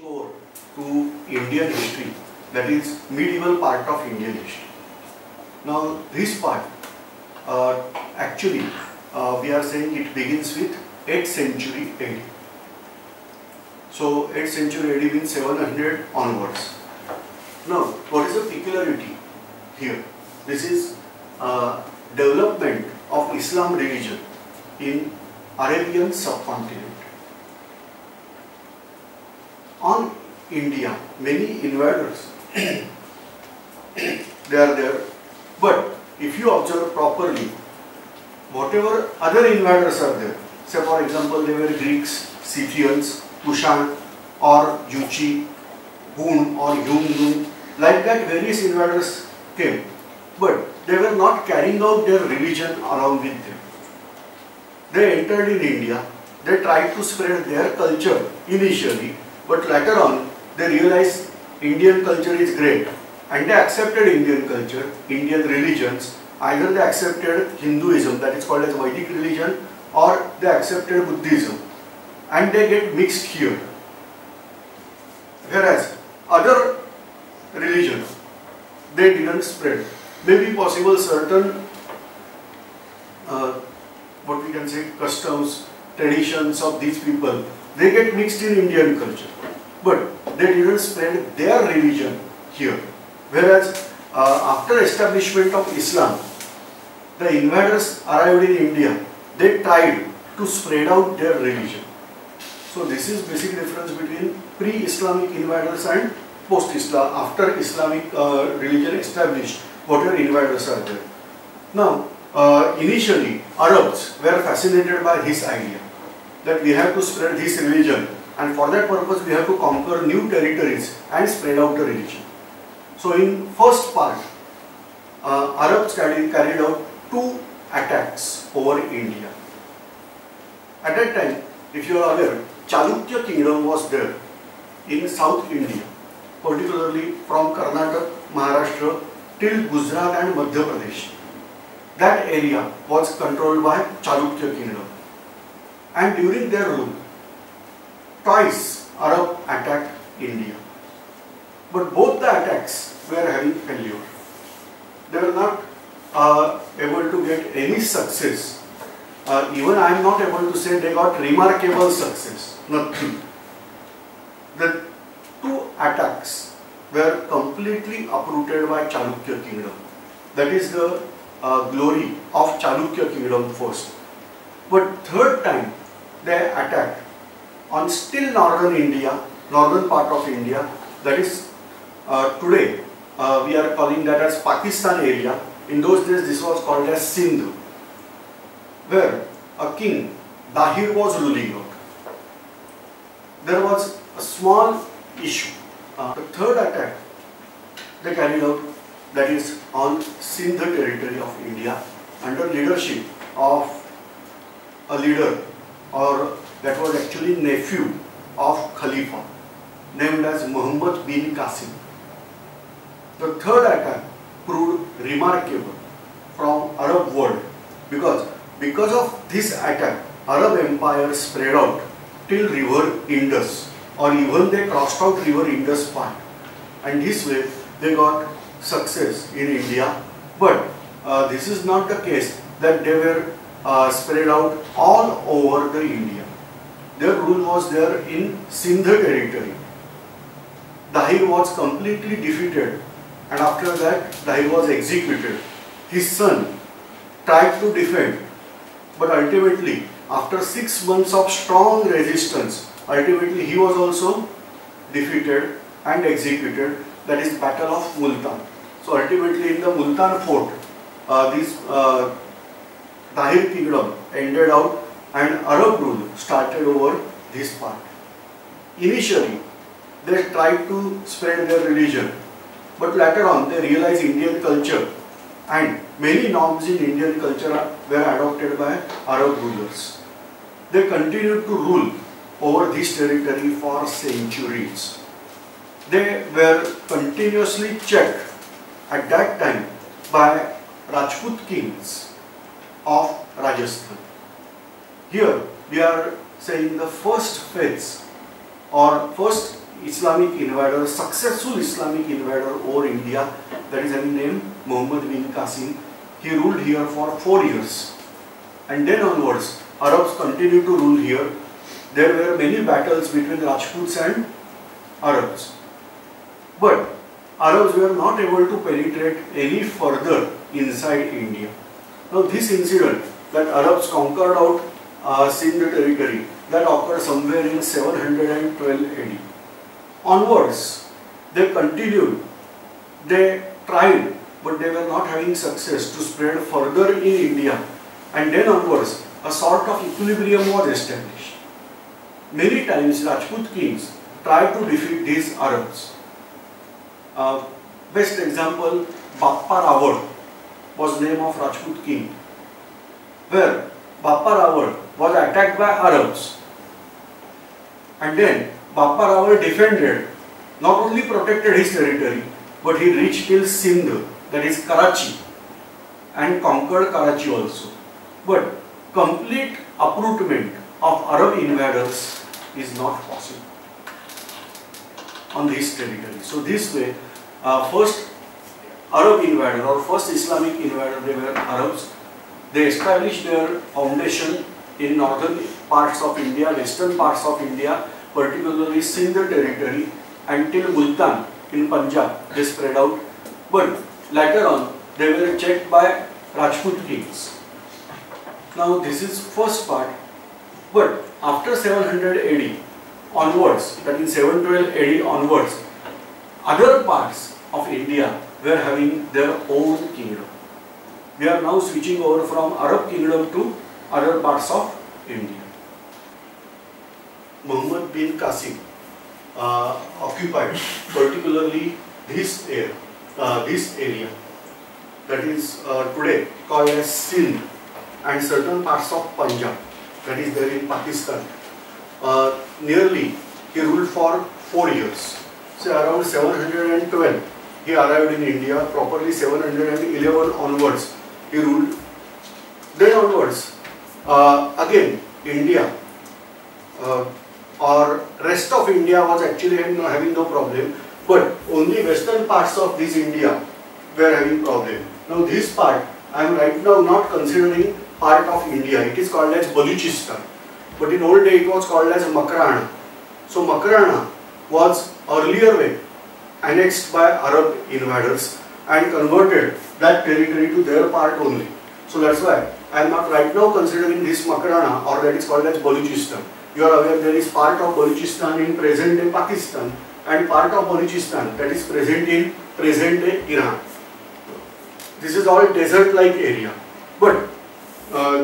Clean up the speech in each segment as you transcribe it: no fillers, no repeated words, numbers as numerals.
switching over to Indian history, that is medieval part of Indian history. Now this part actually we are saying it begins with 8th century AD. So 8th century AD means 700 onwards. Now what is the peculiarity here? This is development of Islam religion in Arabian subcontinent. On India, many invaders they are there, but if you observe properly, whatever other invaders are there, say for example they were Greeks, Scythians, Kushan or Yuchi, Hun or Yungun, like that various invaders came, but they were not carrying out their religion along with them. They entered in India, they tried to spread their culture initially, but later on they realized Indian culture is great and they accepted Indian culture, Indian religions. Either they accepted Hinduism, that is called as Vedic religion, or they accepted Buddhism, and they get mixed here. Whereas other religions, they didn't spread. Maybe possible certain what we can say customs, traditions of these people, they get mixed in Indian culture, but they didn't spread their religion here. Whereas after establishment of Islam, the invaders arrived in India, they tried to spread out their religion. So this is basic difference between pre-Islamic invaders and post-Islam, after Islamic religion established, whatever invaders are there. Now, initially Arabs were fascinated by this idea that we have to spread this religion, and for that purpose we have to conquer new territories and spread out the religion. So in first part, Arabs carried out 2 attacks over India. At that time, if you are aware, Chalukya kingdom was there in South India, particularly from Karnataka, Maharashtra till Gujarat and Madhya Pradesh. That area was controlled by Chalukya kingdom, and during their rule, twice Arab attacked India, but both the attacks were having failure. They were not able to get any success. Even I am not able to say they got remarkable success. Nothing. The 2 attacks were completely uprooted by Chalukya kingdom. That is the glory of Chalukya kingdom first. But third time they attacked on still northern India, northern part of India, that is today we are calling that as Pakistan area. In those days this was called as Sindh, where a king, Dahir, was ruling out. There was a small issue. The third attack they carried out, that is on Sindh territory of India, under leadership of a leader, or that was actually nephew of Khalifa, named as Mohammad-bin-Kasim. The third attack proved remarkable from Arab world, because of this attack, Arab empire spread out till river Indus, or even they crossed out river Indus part, and this way they got success in India. But this is not the case that they were spread out all over the India. Their rule was there in Sindh territory. Dahir was completely defeated, and after that Dahir was executed. His son tried to defend, but ultimately after 6 months of strong resistance, ultimately he was also defeated and executed. That is Battle of Multan. So ultimately in the Multan fort, this Dahir kingdom ended out and Arab rule started over this part. Initially they tried to spread their religion, but later on they realized Indian culture and many norms in Indian culture were adopted by Arab rulers. They continued to rule over this territory for centuries. They were continuously checked at that time by Rajput kings of Rajasthan. Here we are saying the first phase or first Islamic invader, successful Islamic invader over India, that is having name Mohammad-bin-Kasim. He ruled here for 4 years. And then onwards, Arabs continued to rule here. There were many battles between Rajputs and Arabs. But Arabs were not able to penetrate any further inside India. Now this incident that Arabs conquered out Sindh territory, that occurred somewhere in 712 AD. Onwards, they continued, they tried, but they were not having success to spread further in India. And then onwards, a sort of equilibrium was established. Many times Rajput kings tried to defeat these Arabs. Best example, Bappa Rawar was the name of Rajput king, where Bappa Rawar was attacked by Arabs. And then Bappa Rawar defended, not only protected his territory, but he reached till Sindh, that is Karachi, and conquered Karachi also. But complete uprootment of Arab invaders is not possible on this territory. So this way, first Arab invader or first Islamic invader, they were Arabs. They established their foundation in northern parts of India, western parts of India, particularly Sindh territory, until Multan in Punjab. They spread out. But later on, they were checked by Rajput kings. Now this is first part. But after 700 AD onwards, that is 712 AD onwards, other parts of India were having their own kingdom. We are now switching over from Arab kingdom to other parts of India. Mohammad-bin-Kasim occupied particularly this area that is today called as Sindh, and certain parts of Punjab, that is there in Pakistan. Nearly he ruled for 4 years. So around 712 he arrived in India, properly 711 onwards he ruled. Then onwards, again India or rest of India was actually having no problem, but only western parts of this India were having problem. Now this part I am right now not considering part of India. It is called as Baluchistan, but in old day it was called as Makrana. So Makrana was earlier way annexed by Arab invaders and converted that territory to their part only. So that's why I am not right now considering this Makrana, or that is called as Baluchistan. You are aware there is part of Baluchistan in present day Pakistan and part of Baluchistan that is present in present day Iran. This is all desert like area, but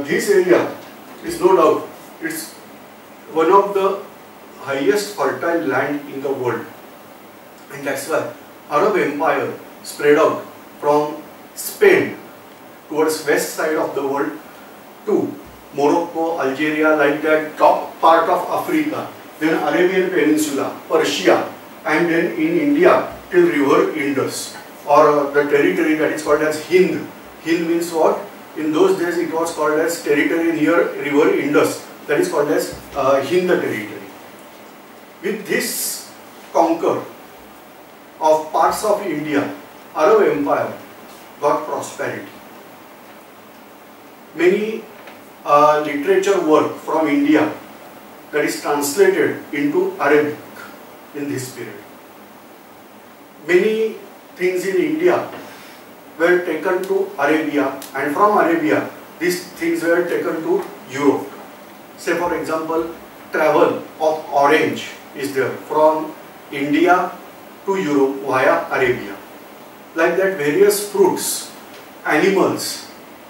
this area is no doubt, it's one of the highest fertile land in the world, and that's why Arab Empire spread out from Spain towards west side of the world to Morocco, Algeria, like that, top part of Africa, then Arabian Peninsula, Persia, and then in India till river Indus, or the territory that is called as Hind. Hind means what? In those days it was called as territory near river Indus, that is called as Hind territory. With this conquer of parts of India, Arab Empire got prosperity. Many literature work from India that is translated into Arabic in this period. Many things in India were taken to Arabia, and from Arabia these things were taken to Europe. Say for example, travel of orange is there from India to Europe via Arabia. Like that, various fruits, animals,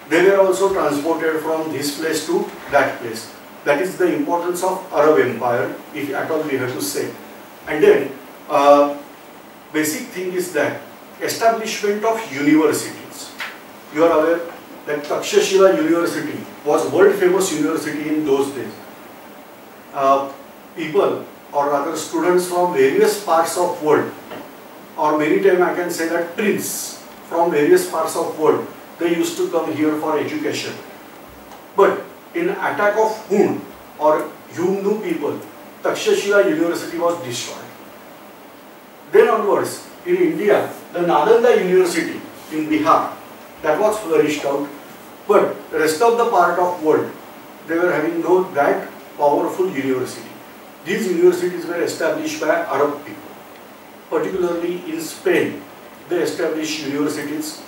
they were also transported from this place to that place. That is the importance of Arab Empire, if at all we have to say. And then, basic thing is that establishment of universities. You are aware that Takshashila University was world famous university in those days. People, or rather students from various parts of world, or many times I can say that prince from various parts of world, they used to come here for education. But in attack of Hun or Yumnu people, Takshashila University was destroyed. Then onwards, in India, the Nalanda University in Bihar, that was flourished out. But the rest of the part of world, they were having no that powerful university. These universities were established by Arab people. Particularly in Spain, they established universities.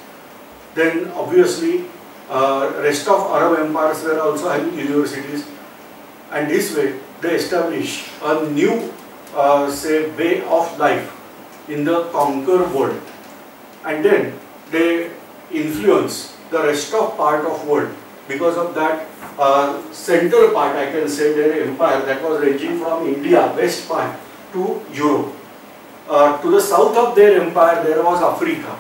Then obviously, rest of Arab empires were also having universities. And this way, they established a new, say, way of life in the conquered world. And then they influence the rest of part of world. Because of that central part, I can say, their empire that was ranging from India, west part, to Europe. To the south of their empire, there was Africa.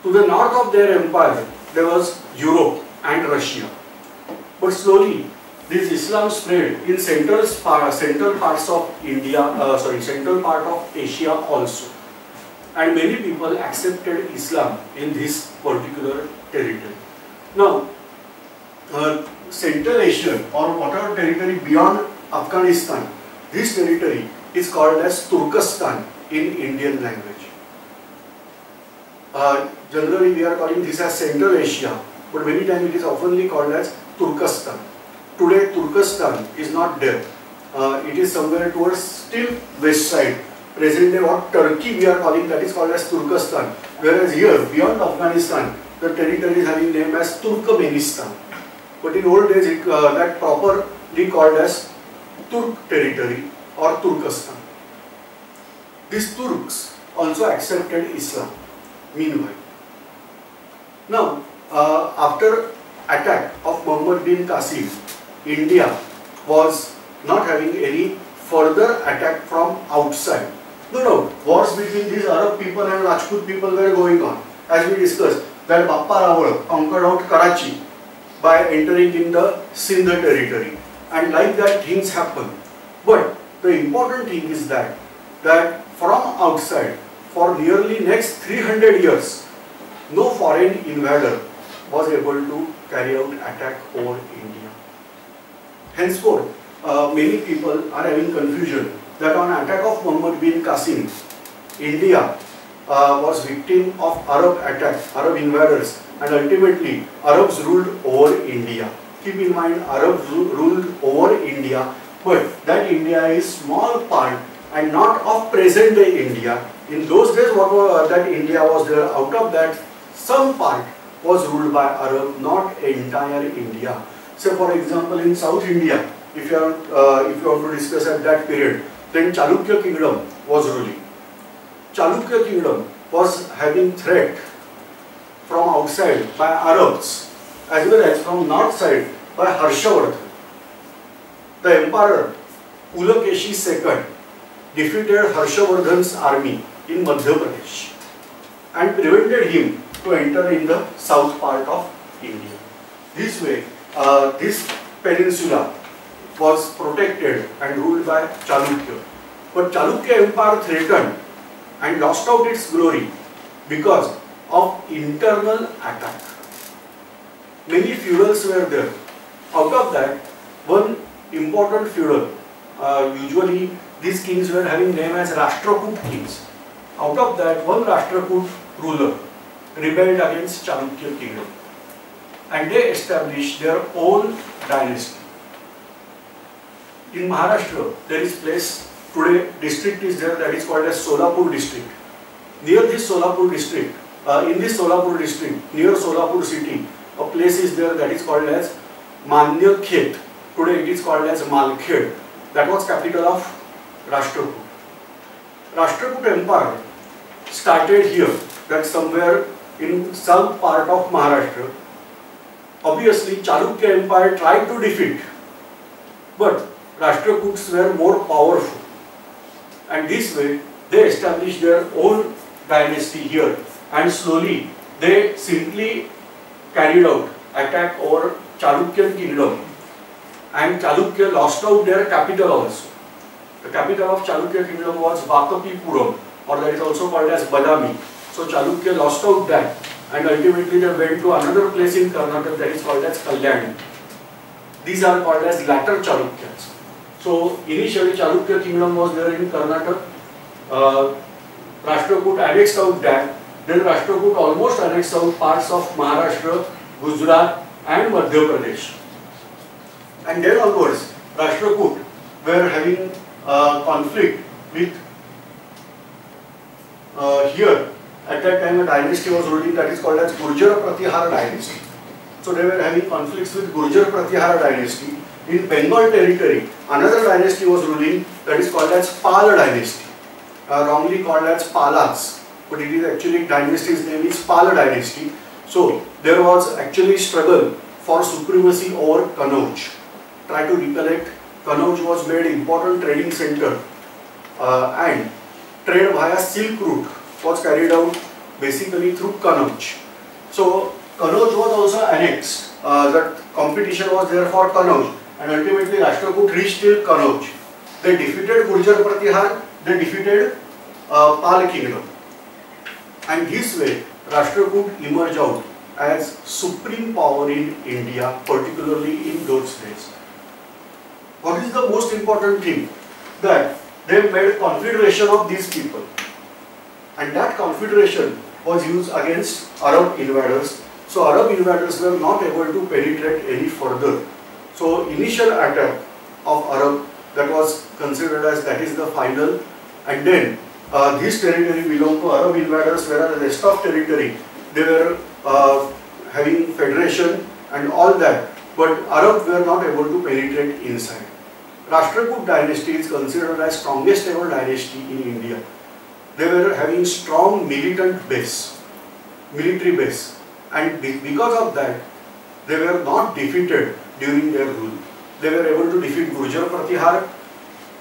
To the north of their empire, there was Europe and Russia. But slowly, this Islam spread in central parts of India, central part of Asia also. And many people accepted Islam in this particular territory. Now, Central Asia or whatever territory beyond Afghanistan, this territory is called as Turkestan in Indian language. Generally we are calling this as Central Asia, but many times it is oftenly called as Turkestan. Today Turkestan is not there. It is somewhere towards still west side. Present day what Turkey we are calling, that is called as Turkestan. Whereas here beyond Afghanistan, the territory is having name as Turkmenistan. But in old days that properly called as Turk territory or Turkestan. These Turks also accepted Islam meanwhile. Now, after attack of Mohammad-bin-Kasim, India was not having any further attack from outside. No, wars between these Arab people and Rajput people were going on. As we discussed, that Bappa Rawal conquered out Karachi by entering in the Sindh territory. And like that things happen. But the important thing is that from outside, for nearly next 300 years, no foreign invader was able to carry out attack over India. Henceforth, many people are having confusion that on attack of Mohammad-bin-Kasim, India was victim of Arab attack, Arab invaders, and ultimately Arabs ruled over India. Keep in mind, Arabs ruled over India, but that India is small part and not of present day India. In those days, that India was there, out of that, some part was ruled by Arab, not entire India. So, for example, in South India, if you want to discuss at that period, then Chalukya kingdom was ruling. Chalukya kingdom was having threat from outside by Arabs as well as from north side by Harshavardhan. The emperor Pulakeshi II defeated Harshavardhan's army in Madhya Pradesh and prevented him to enter in the south part of India. This way, this peninsula was protected and ruled by Chalukya. But Chalukya empire threatened and lost out its glory because of internal attack. Many feudals were there. Out of that, one important feudal, usually these kings were having name as Rashtrakuta kings. Out of that, one Rashtrakuta ruler rebelled against Chalukya kingdom and they established their own dynasty. In Maharashtra, there is place, today district is there that is called as Solapur district. Near this Solapur district, in this Solapur district, near Solapur city, a place is there that is called as Manyakhet. Today it is called as Malkhed. That was capital of Rashtrakuta. Rashtrakuta empire started here, that somewhere in some part of Maharashtra. Obviously, Chalukya empire tried to defeat, but Rashtrakutas were more powerful. And this way, they established their own dynasty here. And slowly, they simply carried out attack over Chalukyan kingdom. And Chalukya lost out their capital also. The capital of Chalukya kingdom was Vakapipuram, or that is also called as Badami. So Chalukya lost out that, and ultimately they went to another place in Karnataka that is called as Kalyani. These are called as latter Chalukyas. So initially Chalukya kingdom was there in Karnataka. Rashtrakuta annexed out that. Then Rashtrakuta almost annexed out parts of Maharashtra, Gujarat and Madhya Pradesh. And then onwards, Rashtrakuta were having conflict with here. At that time a dynasty was ruling that is called as Gurjar Pratihara dynasty. So they were having conflicts with Gurjar Pratihara dynasty. In Bengal territory, another dynasty was ruling that is called as Pala dynasty. Wrongly called as Palas, but it is actually dynasty's name is Pala dynasty. So there was actually struggle for supremacy over Kannauj. Try to recollect, Kannauj was made important trading center and trade via Silk route was carried out basically through Kannauj. So Kannauj was also annexed. That competition was there for Kannauj, and ultimately Rashtrakuta reached till Kannauj. They defeated Gurjar Pratihar, they defeated Pal kingdom, and this way Rashtrakuta emerged out as supreme power in India, particularly in those days. What is the most important thing? That they made confederation of these people, and that confederation was used against Arab invaders. So Arab invaders were not able to penetrate any further. So initial attack of Arab, that was considered as that is the final, and then this territory belonged to Arab invaders, whereas the rest of territory they were having federation and all that, but Arabs were not able to penetrate inside. Rashtrakuta dynasty is considered as strongest ever dynasty in India. They were having strong militant base, military base, and because of that they were not defeated during their rule. They were able to defeat Gurjar Pratihar,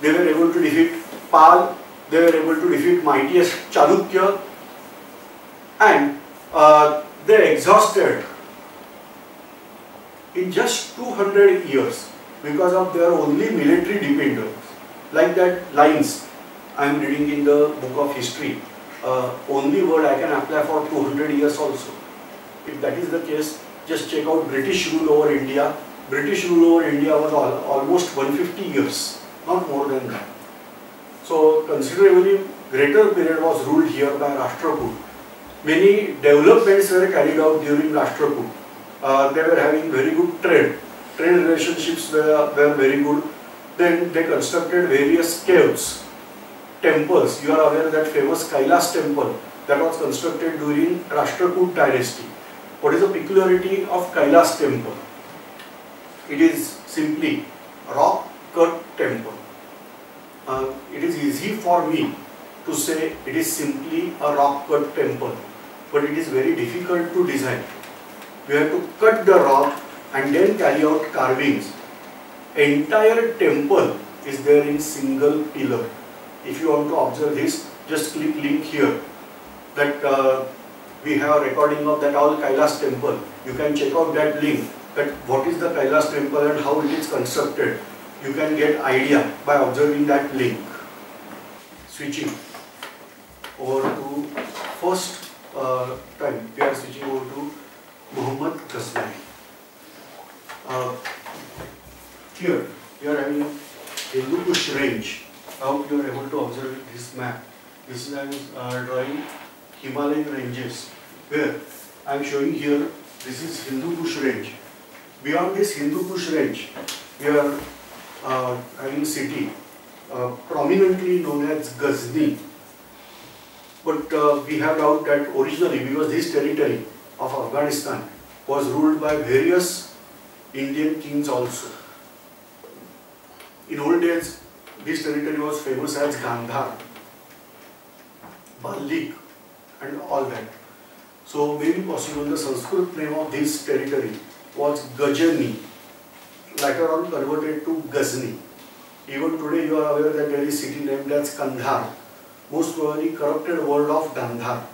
they were able to defeat Pal, they were able to defeat mightiest Chalukya, and they exhausted in just 200 years because of their only military dependence. Like that lines I am reading in the book of history, only word I can apply for 200 years also. If that is the case, just check out British rule over India. British rule over India was almost 150 years, not more than that. So considerably greater period was ruled here by Rashtrakuta. Many developments were carried out during Rashtrakuta. They were having very good trade relationships were very good. Then they constructed various caves, temples. You are aware that famous Kailas temple that was constructed during Rashtrakuta dynasty. What is the peculiarity of Kailas temple? It is simply rock cut temple. It is easy for me to say it is simply a rock cut temple, but it is very difficult to design. We have to cut the rock and then carry out carvings. Entire temple is there in single pillar. If you want to observe this, just click link here. That we have a recording of that all Kailas temple. You can check out that link. That what is the Kailas temple and how it is constructed. You can get idea by observing that link. Switching over to first time we are switching over to Mohammad-bin-Kasim. Here we are having Hindu Kush range. I hope you are able to observe this map. This is I am drawing Himalayan ranges, where I am showing here this is Hindu Kush range. Beyond this Hindu Kush range, we are having a city prominently known as Ghazni. But we have doubt that originally, because this territory of Afghanistan was ruled by various Indian kings also. In old days, this territory was famous as Gandhar, Balik and all that. So maybe possible the Sanskrit name of this territory was Gajani, later on converted to Ghazni. Even today you are aware that there is a city named as Kandhar, most probably corrupted word of Gandhar.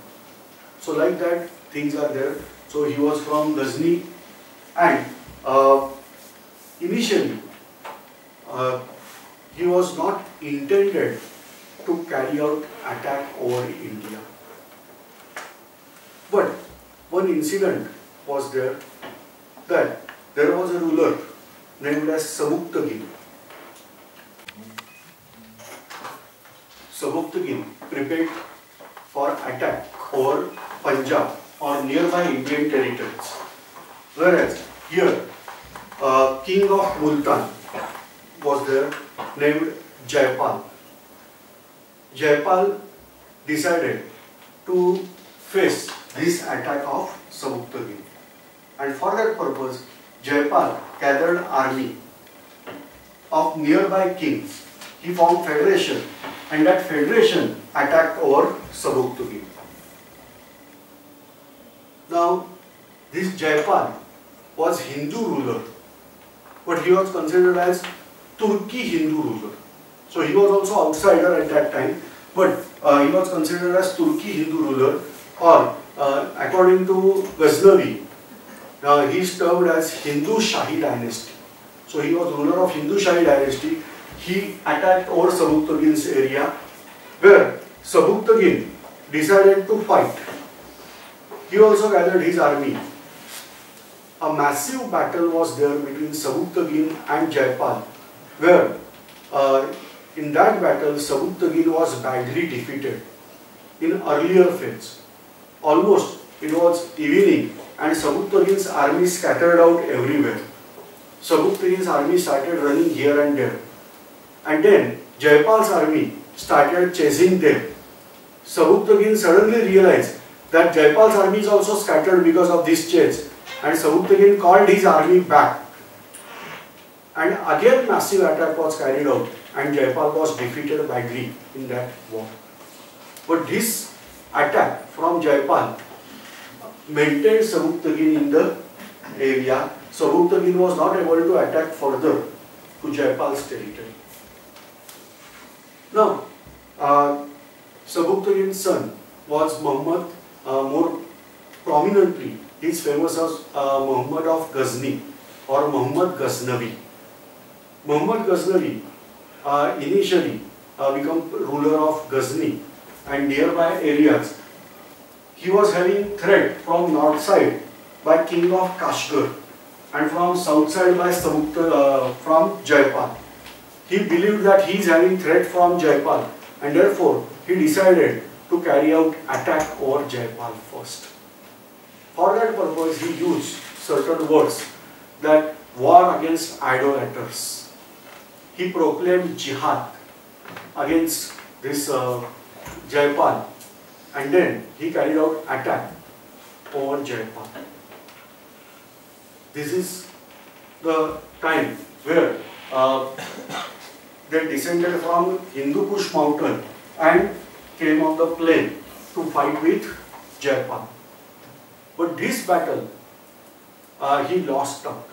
So like that things are there. So he was from Ghazni, and initially he was not intended to carry out attack over India. But one incident was there, that there was a ruler named as Savuktagin. Savuktagin prepared for attack over Punjab or nearby Indian territories. Whereas here, king of Multan was there named Jaipal. Jaipal decided to face this attack of Sabuktagin, and for that purpose Jaipal gathered army of nearby kings. He formed federation, and that federation attacked over Sabuktagin. Now this Jaipal was Hindu ruler, but he was considered as Turki Hindu ruler. So he was also outsider at that time, but he was considered as Turki Hindu ruler, or according to Ghaznavi, he is termed as Hindu Shahi dynasty. So he was ruler of Hindu Shahi dynasty. He attacked over Sabuktagin's area, where Sabuktagin decided to fight. He also gathered his army. A massive battle was there between Sabuktagin and Jaipal, where in that battle Sabuktagin was badly defeated in earlier phase. Almost it was evening and Sabuktagin's army scattered out everywhere. Sabuktagin's army started running here and there, and then Jaipal's army started chasing them. Sabuktagin suddenly realized that Jaipal's army is also scattered because of this chase, and Sabuktagin called his army back, and again massive attack was carried out, and Jaipal was defeated badly in that war. But this attack from Jaipal maintained Sabuktagin in the area. Sabuktagin was not able to attack further to Jaipal's territory. Now, Sabuktagin's son was Muhammad. More prominently, he is famous as Muhammad of Ghazni or Muhammad Ghaznavi. Muhammad Ghaznavi initially became ruler of Ghazni and nearby areas. He was having threat from north side by king of Kashgar and from south side by from Jaipal. He believed that he is having threat from Jaipal, and therefore he decided to carry out attack over Jaipal first. For that purpose he used certain words, that war against idolaters. He proclaimed jihad against this Jaipal, and then he carried out attack over Jaipal. This is the time where they descended from Hindu Kush mountain and came on the plain to fight with Jaipal. But this battle, he lost out.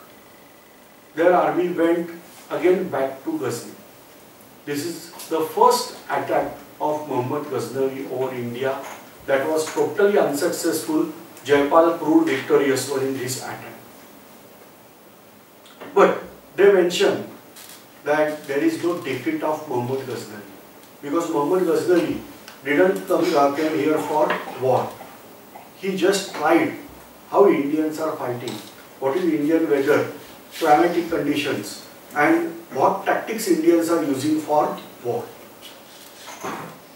Their army went again back to Ghazni. This is the first attack of Muhammad Ghaznavi over India that was totally unsuccessful. Jaipal proved victorious in this attack. But they mention that there is no defeat of Muhammad Ghaznavi, because Muhammad Ghaznavi didn't came here for war. He just tried how Indians are fighting, what is Indian weather, climatic conditions, and what tactics Indians are using for war.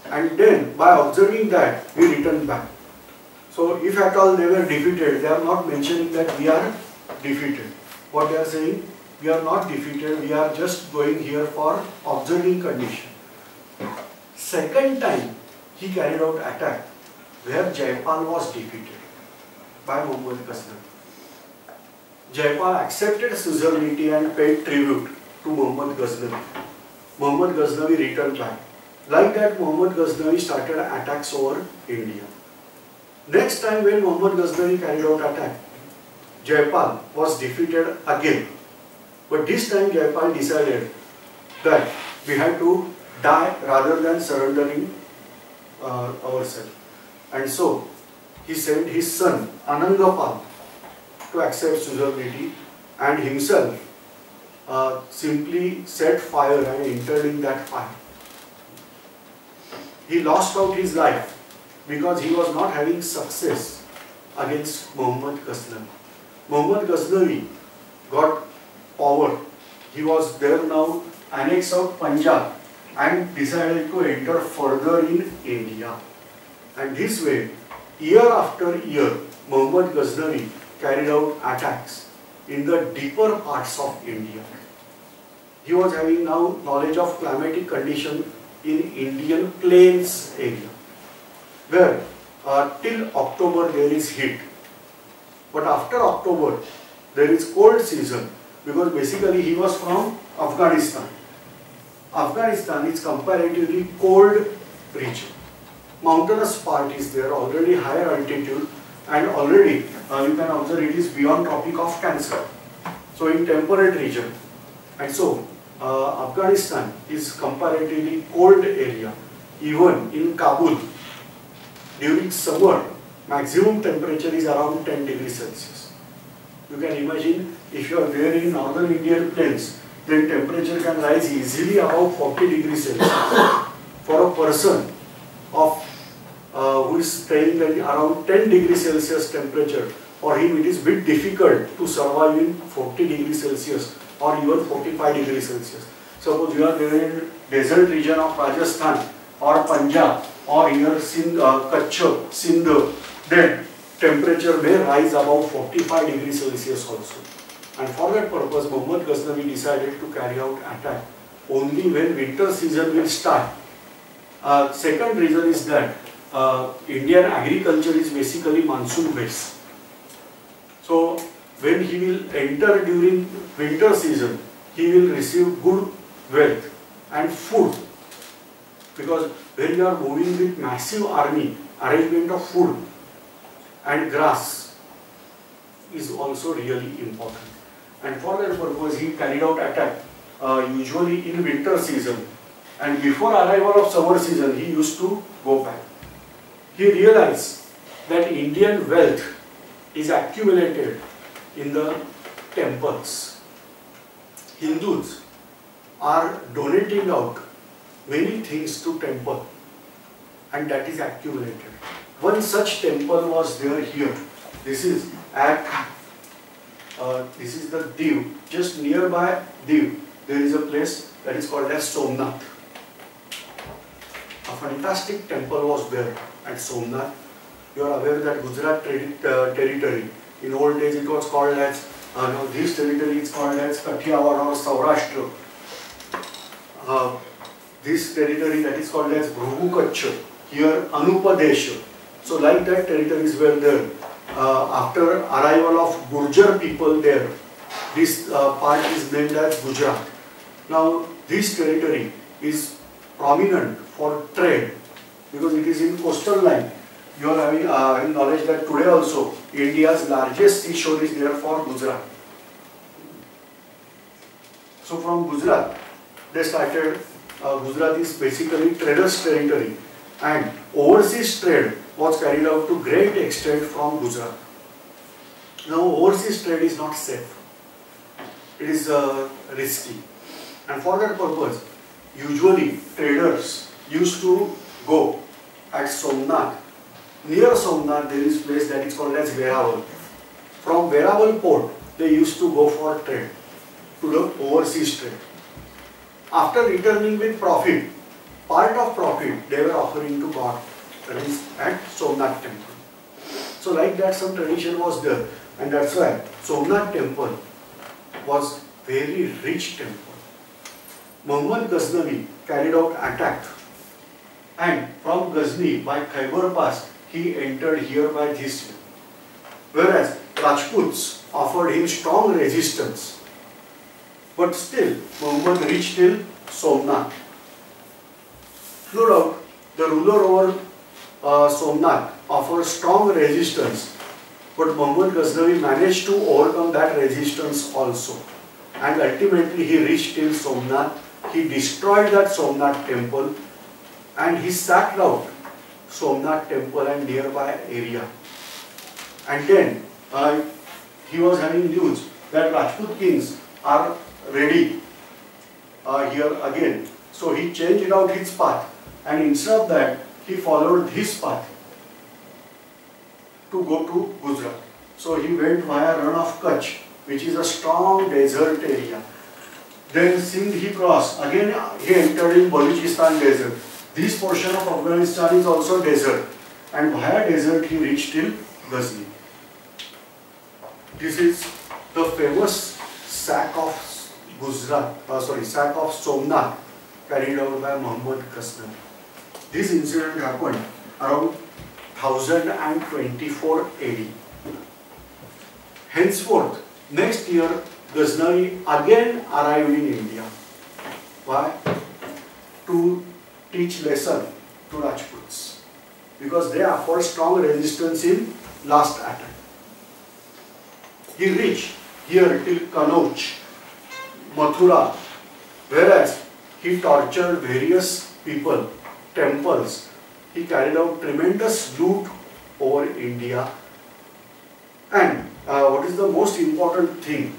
And then by observing that, we return back. So if at all they were defeated, they are not mentioning that we are defeated. What they are saying, we are not defeated, we are just going here for observing condition. Second time he carried out attack where Jaipal was defeated by Muhammad Ghaznavi. Jaipal accepted suzerainty and paid tribute to Muhammad Ghaznavi. Muhammad Ghaznavi returned back. Like that, Muhammad Ghaznavi started attacks over India. Next time when Muhammad Ghaznavi carried out attack, Jaipal was defeated again. But this time Jaipal decided that we had to die rather than surrendering ourselves. And so he sent his son Anangapal to accept suzerainty, and himself simply set fire and entered in that fire. He lost out his life because he was not having success against Muhammad Ghaznavi. Muhammad Ghaznavi got power. He was there now, annexed out Punjab and decided to enter further in India. And this way, year after year, Muhammad Ghaznavi carried out attacks in the deeper parts of India. He was having now knowledge of climatic condition in Indian plains area, where till October there is heat. But after October, there is cold season, because basically he was from Afghanistan. Afghanistan is comparatively cold region. Mountainous part is there, already higher altitude, and already you can observe it is beyond Tropic of Cancer. So in temperate region. And so Afghanistan is comparatively cold area. Even in Kabul, during summer, maximum temperature is around 10 degrees Celsius. You can imagine if you are there in northern Indian plains, then temperature can rise easily above 40 degrees Celsius. For a person of who is staying at around 10 degrees Celsius temperature, for him it is a bit difficult to survive in 40 degrees Celsius or even 45 degrees Celsius. Suppose you are there in desert region of Rajasthan or Punjab or here Kutch, Sindh, then temperature may rise above 45 degrees Celsius also. And for that purpose, Muhammad Ghaznavi decided to carry out attack only when winter season will start. Second reason is that Indian agriculture is basically monsoon based. So when he will enter during winter season, he will receive good wealth and food. Because when you are moving with massive army, arrangement of food and grass is also really important. And for that purpose, he carried out attack usually in winter season. And before arrival of summer season, he used to go back. He realized that Indian wealth is accumulated in the temples. Hindus are donating out many things to temple, and that is accumulated. One such temple was there here. This is at this is the Div. Just nearby Div, there is a place that is called as Somnath. A fantastic temple was there at Somnath. You are aware that Gujarat territory, in old days it was called as, this territory is called as Kathiawar or Saurashtra. This territory that is called as Bhrugu Kutch, here Anupadesh. So like that territories were there. After arrival of Gurjar people there, this part is named as Gujarat. Now this territory is prominent for trade because it is in coastal line. You are having knowledge that today also India's largest seashore is there for Gujarat. So from Gujarat they started, Gujarat is basically traders territory, and overseas trade was carried out to great extent from Gujarat. Now overseas trade is not safe. It is risky, and for that purpose usually traders used to go at Somnath. Near Somnath there is a place that is called as Veraval. From Veraval port they used to go for trade, to the overseas trade. After returning with profit, part of profit they were offering to God, that is at Somnath temple. So like that some tradition was there, and that's why Somnath temple was very rich temple. Muhammad Ghaznavi carried out attack, and from Ghazni by Khyber Pass he entered here by this way. Whereas Rajputs offered him strong resistance, but still Muhammad reached till Somnath. No doubt the ruler over Somnath offered strong resistance, but Muhammad Ghaznavi managed to overcome that resistance also, and ultimately he reached till Somnath. He destroyed that Somnath temple and he sacked out Somnath temple and nearby area. And then he was having news that Rajput kings are ready here again. So he changed out his path, and instead of that he followed his path to go to Gujarat. So he went via Run of Kutch, which is a strong desert area. Then Sindh he crossed, again he entered in Balochistan desert. This portion of Afghanistan is also desert. and via desert he reached till Ghazni. This is the famous sack of sack of Somnath carried out by Mohammad-bin-Kasim. This incident happened around 1024 AD. Henceforth, next year, Ghaznavi again arrived in India. Why? To teach lesson to Rajputs, because they offered strong resistance in last attack. He reached here till Kanauj, Mathura, whereas he tortured various people, temples. He carried out tremendous loot over India. And what is the most important thing?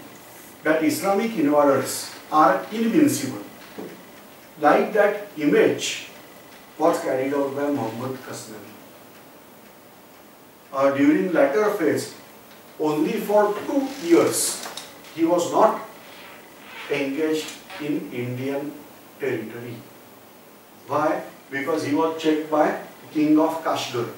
That Islamic invaders are invincible. Like that image was carried out by Mohammad-bin-Kasim. During latter phase, only for 2 years, he was not engaged in Indian territory. Why? Because he was checked by King of Kashgar,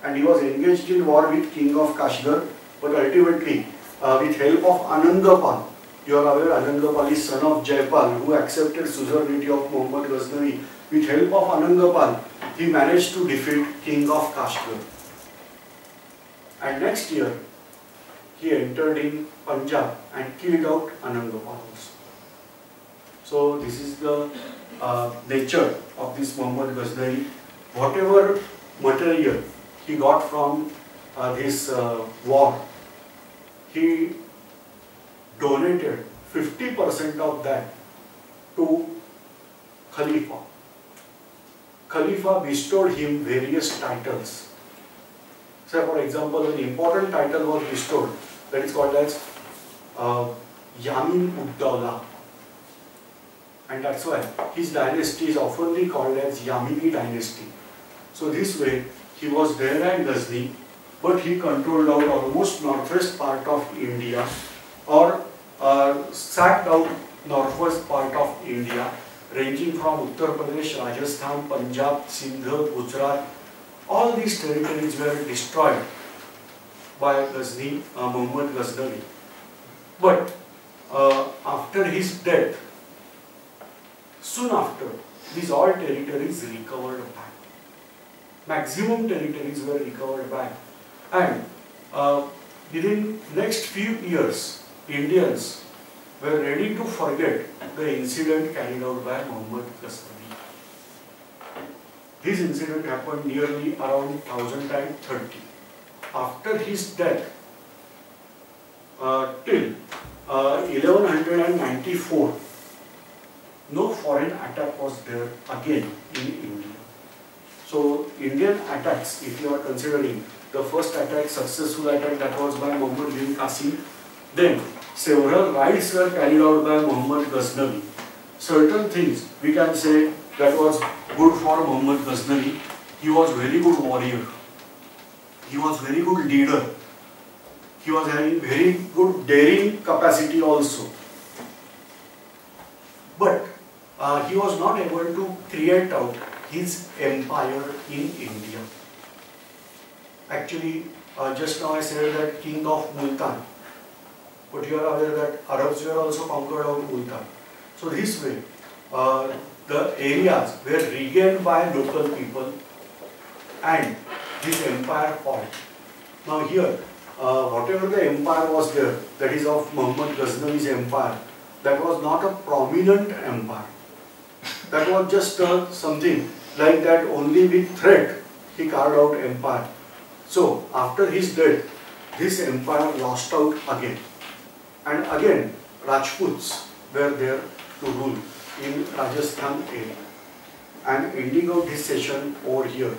and he was engaged in war with King of Kashgar, but ultimately with help of Anandapal. You are aware Anandapal is son of Jaipal, who accepted suzerainty of Muhammad Ghaznavi. With help of Anandapal, he managed to defeat King of Kashgar. And next year, he entered in Punjab and killed out Anandapal also. So this is the nature of this Muhammad Ghaznavi. Whatever material he got from this war, he donated 50% of that to Khalifa. Khalifa bestowed him various titles. So for example, an important title was bestowed, that is called as Yamin Ud-Dawla. And that's why his dynasty is often called as Yamini dynasty. So this way, he was there at Ghazni, but he controlled out almost northwest part of India, or sacked out northwest part of India, ranging from Uttar Pradesh, Rajasthan, Punjab, Sindh, Gujarat. All these territories were destroyed by Ghazni, Muhammad Ghaznavi. But after his death, soon after, these all territories recovered back. Maximum territories were recovered back. And within next few years, Indians were ready to forget the incident carried out by Muhammad Ghaznavi. This incident happened nearly around 1030. After his death, till 1194, no foreign attack was there again in India. So Indian attacks, if you are considering the first attack, successful attack, that was by Mohammad-bin-Kasim, then several raids were carried out by Muhammad Ghaznavi. Certain things we can say that was good for Muhammad Ghaznavi. He was very good warrior. He was very good leader. He was having very good daring capacity also. But he was not able to create out his empire in India. Actually, just now I said that King of Multan, but you are aware that Arabs were also conquered out Multan. So this way, the areas were regained by local people and his empire fought. Now here, whatever the empire was there, that is of Muhammad Ghaznavi's empire, that was not a prominent empire. That was just something like that, only with threat he carved out empire. So after his death, this empire lost out again. And again, Rajputs were there to rule in Rajasthan area. And ending out this session over here,